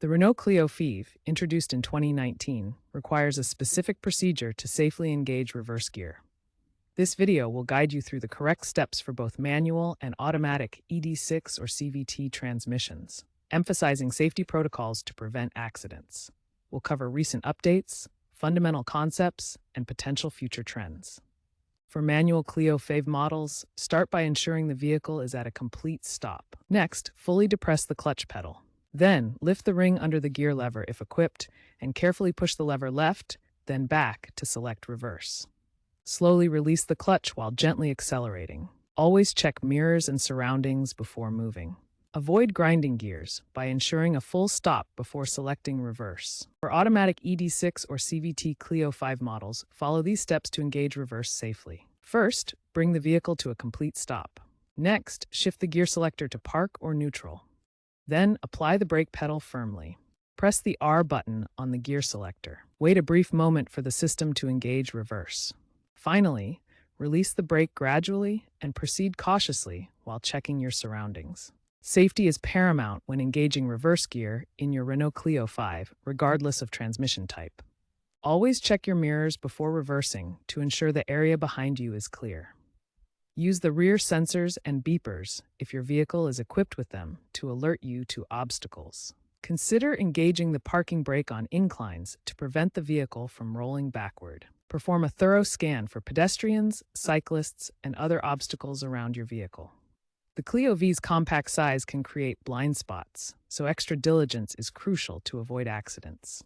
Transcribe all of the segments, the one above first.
The Renault Clio V, introduced in 2019, requires a specific procedure to safely engage reverse gear. This video will guide you through the correct steps for both manual and automatic ED6 or CVT transmissions, emphasizing safety protocols to prevent accidents. We'll cover recent updates, fundamental concepts, and potential future trends. For manual Clio V models, start by ensuring the vehicle is at a complete stop. Next, fully depress the clutch pedal. Then, lift the ring under the gear lever if equipped, and carefully push the lever left, then back to select reverse. Slowly release the clutch while gently accelerating. Always check mirrors and surroundings before moving. Avoid grinding gears by ensuring a full stop before selecting reverse. For automatic ED6 or CVT Clio V models, follow these steps to engage reverse safely. First, bring the vehicle to a complete stop. Next, shift the gear selector to park or neutral. Then, apply the brake pedal firmly. Press the R button on the gear selector. Wait a brief moment for the system to engage reverse. Finally, release the brake gradually and proceed cautiously while checking your surroundings. Safety is paramount when engaging reverse gear in your Renault Clio V, regardless of transmission type. Always check your mirrors before reversing to ensure the area behind you is clear. Use the rear sensors and beepers, if your vehicle is equipped with them, to alert you to obstacles. Consider engaging the parking brake on inclines to prevent the vehicle from rolling backward. Perform a thorough scan for pedestrians, cyclists, and other obstacles around your vehicle. The Clio V's compact size can create blind spots, so extra diligence is crucial to avoid accidents.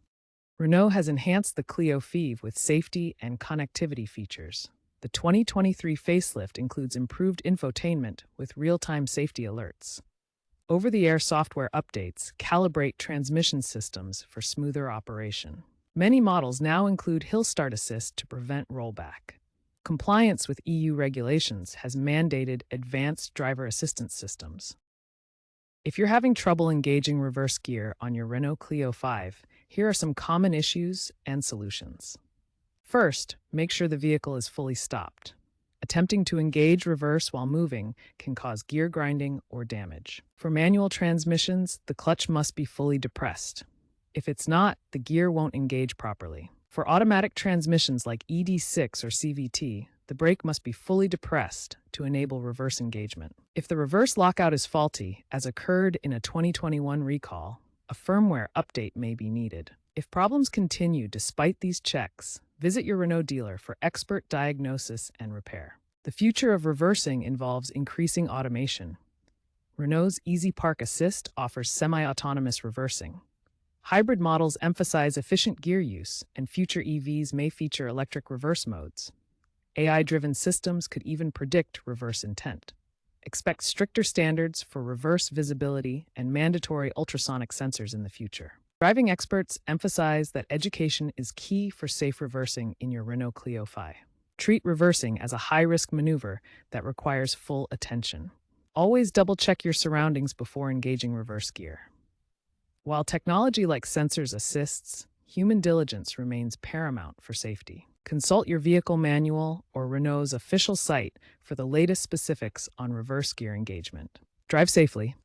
Renault has enhanced the Clio V with safety and connectivity features. The 2023 facelift includes improved infotainment with real-time safety alerts. Over-the-air software updates calibrate transmission systems for smoother operation. Many models now include hill start assist to prevent rollback. Compliance with EU regulations has mandated advanced driver assistance systems. If you're having trouble engaging reverse gear on your Renault Clio V, here are some common issues and solutions. First, make sure the vehicle is fully stopped. Attempting to engage reverse while moving can cause gear grinding or damage. For manual transmissions, the clutch must be fully depressed. If it's not, the gear won't engage properly. For automatic transmissions like ED6 or CVT, the brake must be fully depressed to enable reverse engagement. If the reverse lockout is faulty, as occurred in a 2021 recall, a firmware update may be needed. If problems continue despite these checks, visit your Renault dealer for expert diagnosis and repair. The future of reversing involves increasing automation. Renault's Easy Park Assist offers semi-autonomous reversing. Hybrid models emphasize efficient gear use, and future EVs may feature electric reverse modes. AI-driven systems could even predict reverse intent. Expect stricter standards for reverse visibility and mandatory ultrasonic sensors in the future. Driving experts emphasize that education is key for safe reversing in your Renault Clio V. Treat reversing as a high-risk maneuver that requires full attention. Always double-check your surroundings before engaging reverse gear. While technology like sensors assists, human diligence remains paramount for safety. Consult your vehicle manual or Renault's official site for the latest specifics on reverse gear engagement. Drive safely,